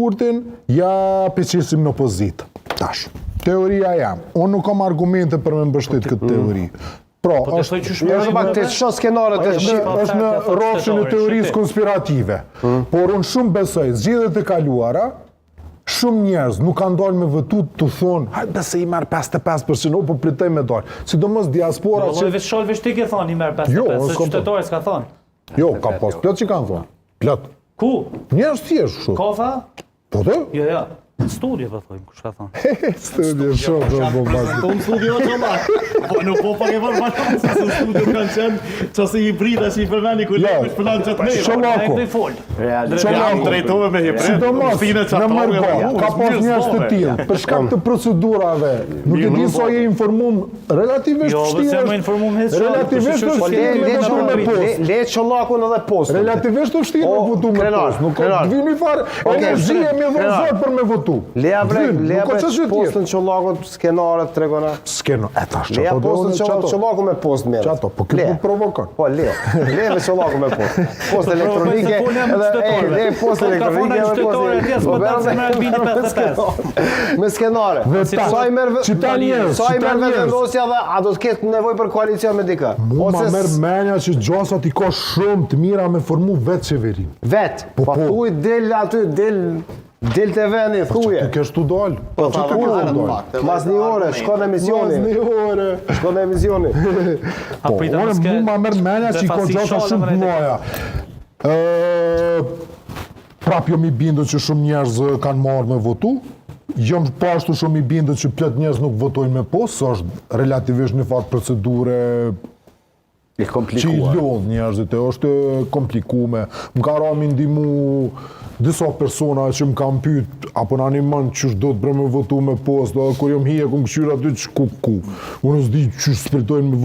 kurtin, ja peqesim në opozitë. Tash, teoria jam. Unë nuk kam argumente për me mbështet këtë teori. Pra, është në rrofshin e teorisë konspirative. Por unë shumë besoj, zgjedhjet e kaluara, shumë njerëz nuk kanë dalë me vëtu të thonë, hajde bese i merë 55%, po plitoj me dalë. Sidomos diaspora që... Jo, veç ti ke thonë i merë 55%, se qytetarë s'ka thonë. Jo, ka pas plot që kanë thonë. Plot. Ku? Njerëz thjesht kështu. Kofa? Po të? Jo. Studje, po thojmë, kush ka thonë? Studje, shumë të bombastik. Tonë studio të makë. Po nuk po pak e vërë bashkë, se së studio kanë qenë, që se hibrida që i përmeni kolegë është përlanë qëtë nejë. Shomako, drejtove me hibrid, sidomos në Mërgo, ka pas njerëz të tillë, për shkak të procedurave, nuk e di sa je informum, relativisht vështirë. Relativisht vështirë. Le Çollakun edhe postën. Relativisht vështirë me votu me postë. Nuk ka vini fare energjie me vot për me votu. Leja postën Çollakut skenare tregona. Leja postën Çollakut me postë merr. Çato, po këtë provokon. Po le me Çollakut me postë. Postë elektronike edhe postë elektronike me skenare. Sa i merr vendosja dhe a do të ketë nevojë për koalicion me dikë? Ose merr menja që gjasat i ka shumë të mira me formu vetë qeverin. Vet. Po thuj del aty, del të vendi, thuje. Po që të kesh tu dalë. Po që të kesh tu dalë. Mas një ore, shko në emisioni. Shko në emisioni. Po, ore mu ma merr menja që i ka gjasa shumë të moja. Prap jom i bindur që shumë njerëz kanë marrë me votu. Jom pashtu shumë i bindur që plot njerëz nuk votojnë me postë, sa është relativisht një fat procedure që i lodh njerëzit, është komplikume. Më ka ra mi ndimu disa persona që më kam pyet, apo në animan qësh do të bre me votu me postë, kur jom hije, kum këshyra dy që ku. Unë s'di qësh spritojnë me votu.